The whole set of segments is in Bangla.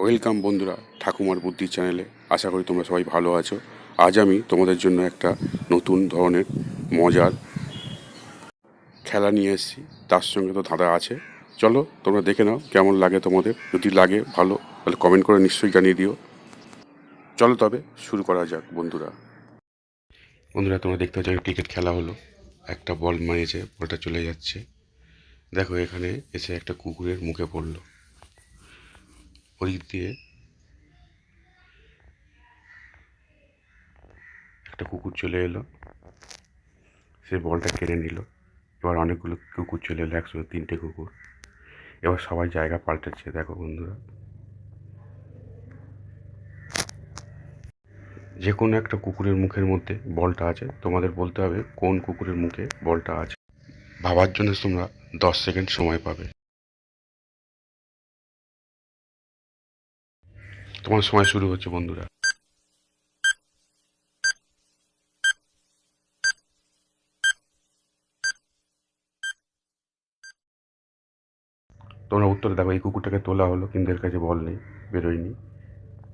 ওয়েলকাম বন্ধুরা ঠাকুমার বুদ্ধি চ্যানেলে। আশা করি তোমরা সবাই ভালো আছো। আজ আমি তোমাদের জন্য একটা নতুন ধরনের মজার খেলা নিয়ে এসেছি, তার সঙ্গে তো ধাঁধা আছে। চলো তোমরা দেখে নাও কেমন লাগে তোমাদের। যদি লাগে ভালো তাহলে কমেন্ট করে নিশ্চয়ই জানিয়ে দিও। চলো তবে শুরু করা যাক বন্ধুরা। তোমরা দেখতে পাচ্ছ ক্রিকেট খেলা হলো, একটা বল মারিয়েছে, বলটা চলে যাচ্ছে। দেখো এখানে এসে একটা কুকুরের মুখে পড়লো, ওদিক দিয়ে একটা কুকুর চলে এলো, সে বলটা কেড়ে নিল। এবার অনেকগুলো কুকুর চলে এলো, 103টে কুকুর। এবার সবাই জায়গা পাল্টাচ্ছে। দেখো বন্ধুরা, যে কোনো একটা কুকুরের মুখের মধ্যে বলটা আছে, তোমাদের বলতে হবে কোন কুকুরের মুখে বলটা আছে। ভাবার জন্য তোমরা 10 সেকেন্ড সময় পাবে। তোমার সময় শুরু হচ্ছে বন্ধুরা। তোমরা উত্তরে দেখো, এই কুকুরটাকে তোলা হলো কিন্তু এর কাছে বল নেই, বেরোয়নি।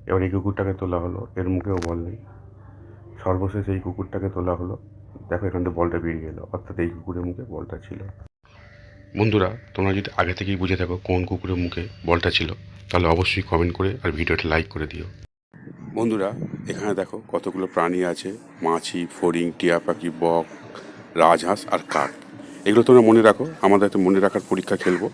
এবার এই কুকুরটাকে তোলা হলো, এর মুখেও বল নেই। সর্বশেষ এই কুকুরটাকে তোলা হলো, দেখো এখান থেকে বলটা বেরিয়ে গেলো, অর্থাৎ এই কুকুরের মুখে বলটা ছিল। বন্ধুরা তোমরা যদি আগে থেকেই বুঝে থাকো কোন কুকুরের মুখে বলটা ছিল, তাহলে অবশ্যই কমেন্ট করে আর ভিডিওটা লাইক করে দিও। বন্ধুরা এখানে দেখো কতগুলো প্রাণী আছে, মাছি, ফড়িং, টিয়া পাখি, বক, রাজহাঁস আর কাক। এগুলো তোমরা মনে রাখো, আমাদের একটা মনে রাখার পরীক্ষা খেলবো।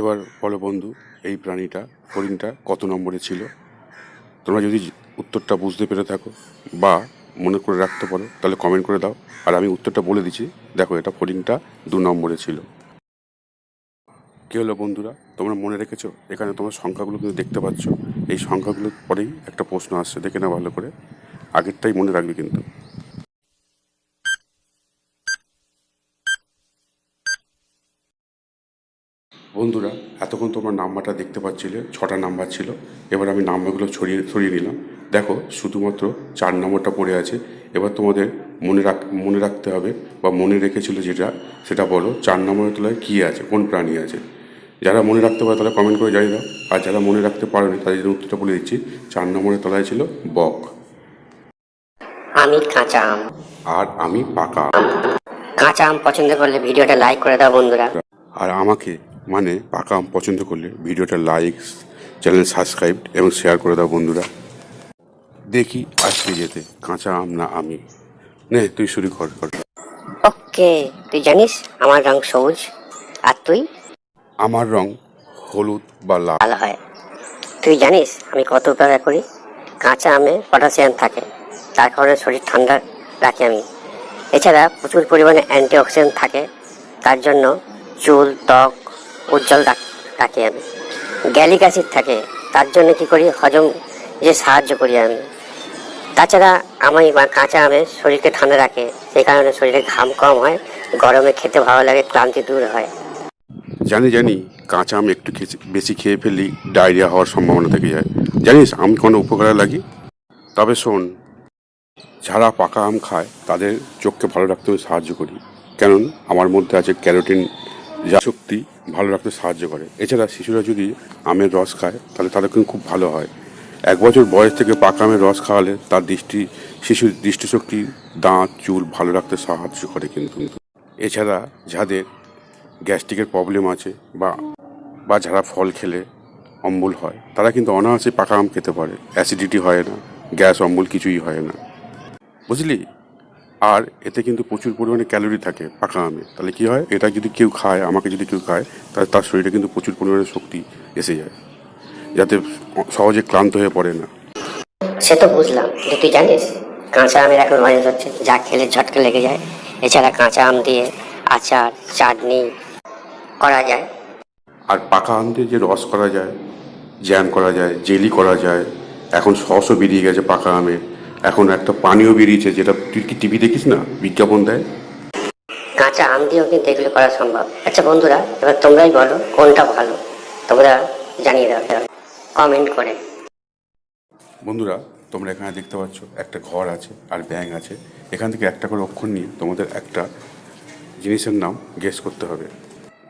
এবার বলো বন্ধু, এই প্রাণীটা, ফড়িংটা কত নম্বরে ছিল? তোমরা যদি উত্তরটা বুঝতে পেরে থাকো বা মনে করে রাখতে পারো তাহলে কমেন্ট করে দাও। আর আমি উত্তরটা বলে দিচ্ছি, দেখো এটা ফড়িংটা 2 নম্বরে ছিল। কী হলো বন্ধুরা, তোমরা মনে রেখেছো? এখানে তোমার সংখ্যাগুলো কিন্তু দেখতে পাচ্ছ। এই সংখ্যাগুলোর পরেই একটা প্রশ্ন আসছে, দেখে না ভালো করে, আগেরটাই মনে রাখবে কিন্তু। বন্ধুরা এতক্ষণ তোমার নাম্বারটা দেখতে পাচ্ছিলে, 6টা নাম্বার ছিল। এবার আমি নাম্বারগুলো সরিয়ে নিলাম। দেখো শুধুমাত্র 4 নম্বরটা পড়ে আছে। এবার তোমাদের মনে রাখতে হবে বা মনে রেখেছিল যেটা, সেটা বলো 4 নম্বরের তলায় কী আছে, কোন প্রাণী আছে। যারা মনে রাখতে পারে তারা কমেন্ট করে জানিয়ে দাও, আর যারা মনে রাখতে পারেনি তাদের জন্য উত্তরটা বলে দিচ্ছি। 4 নম্বরের তলায় ছিল বক। আমি কাঁচা আম। আর আমি পাকা আম। কাঁচা আম পছন্দ করলে ভিডিওটা লাইক করে দাও বন্ধুরা। আর আমাকে মানে পাকা আম পছন্দ করলে ভিডিওটা লাইক, চ্যানেল সাবস্ক্রাইব এবং শেয়ার করে দাও বন্ধুরা। দেখি আজকে যেতে কাঁচা আম না আমি। নে তুই শুরু কর। ওকে, তুই জানিস আমার রং সবুজ, আর তুই? আমার রং হলুদ বা লাল। ভালো হয়। তুই জানিস আমি কত উপকার করি? কাঁচা আমে পটাশিয়াম থাকে, তার কারণে শরীর ঠান্ডা রাখি আমি। এছাড়া প্রচুর পরিমাণে অ্যান্টিঅক্সিডেন্ট থাকে, তার জন্য চুল ত্বক উজ্জ্বল রাখি আমি। গ্যালিক অ্যাসিড থাকে, তার জন্য কি করি, হজম যে সাহায্য করি আমি। তাছাড়া আমি কাঁচা আমের শরীরকে ঠান্ডা রাখে, সেই কারণে শরীরে ঘাম কম হয়, গরমে খেতে ভালো লাগে, ক্লান্তি দূর হয়। জানি কাঁচা আম একটু বেশি খেয়ে ফেললি ডায়রিয়া হওয়ার সম্ভাবনা থেকে যায়। জানিস আমি কোনো উপকারে লাগি? তবে শোন, যারা পাকা আম খায় তাদের চোখকে ভালো রাখতে আমি সাহায্য করি, কারণ আমার মধ্যে আছে ক্যারোটিন, যা শক্তি ভালো রাখতে সাহায্য করে। এছাড়া শিশুরা যদি আমের রস খায় তাহলে তাদের কিন্তু খুব ভালো হয়। 1 বছর বয়স থেকে পাকা আমের রস খাওয়ালে তার শিশুর দৃষ্টিশক্তি, দাঁত, চুল ভালো রাখতে সাহায্য করে কিন্তু। এছাড়া যাদের গ্যাস্ট্রিকের প্রবলেম আছে বা যারা ফল খেলে অম্বল হয়, তারা কিন্তু অনায়াসে পাকা আম খেতে পারে। অ্যাসিডিটি হয় না, গ্যাস অম্বল কিছুই হয় না, বুঝলি? আর এতে কিন্তু প্রচুর পরিমাণে ক্যালোরি থাকে পাকা আমে। তাহলে কী হয়, এটা যদি কেউ খায়, আমাকে যদি কেউ খায়, তাহলে তার শরীরে কিন্তু প্রচুর পরিমাণে শক্তি এসে যায়, যাতে সহজে ক্লান্ত হয়ে পড়ে না। সে তো বুঝলাম, কিন্তু তুই জানিস কাঁচা আমের এখন অনেক হচ্ছে, যা খেলে ঝটকা লেগে যায়। এছাড়া কাঁচা আম দিয়ে আচার, চাটনি করা যায়। আর পাকা আম দিয়ে যে রস করা যায়, জ্যাম করা যায়, জেলি করা যায়। এখন সসও বেরিয়ে গেছে পাকা আমের। এখন একটা পানীয় বেরিয়েছে, যেটা তুই কি টিভি দেখিস না, বিজ্ঞাপন দেয়। কাঁচা আম দিয়েও কিন্তু এগুলো করা সম্ভব। আচ্ছা বন্ধুরা, এবার তোমরাই বলো কোনটা ভালো, তোমরা জানিয়ে দাও কমেন্ট করে। বন্ধুরা, তোমরা এখানে দেখতে পাচ্ছ একটা ঘর আছে আর ব্যাঙ আছে। এখান থেকে একটা করে অক্ষর নিয়ে তোমাদের একটা জিনিসের নাম গেস করতে হবে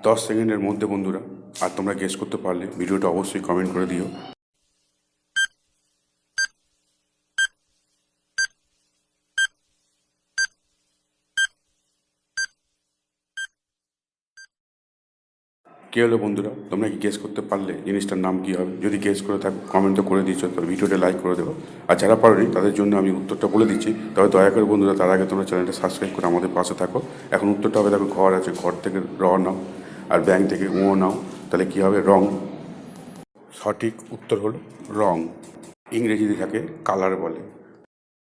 10 সেকেন্ডের মধ্যে বন্ধুরা। আর তোমরা গেস করতে পারলে ভিডিওটা অবশ্যই কমেন্ট করে দিও। কী হলো বন্ধুরা, তোমরা কি গেস করতে পারলে জিনিসটার নাম কী হবে? যদি গেস করে থাকো কমেন্ট তো করে দিচ্ছ, তবে ভিডিওটা লাইক করে দেবো। আর যারা পারোনি তাদের জন্য আমি উত্তরটা বলে দিচ্ছি, তবে দয়া করে বন্ধুরা তার আগে তোমরা চ্যানেলটা সাবস্ক্রাইব করে আমাদের পাশে থাকো। এখন উত্তরটা হবে, দেখো ঘর আছে, ঘর থেকে র নাও, আর ব্যাংক থেকে ও নাও, তাহলে কী হবে? রং। সঠিক উত্তর হলো রং। ইংরেজিতে থাকে কালার বলে।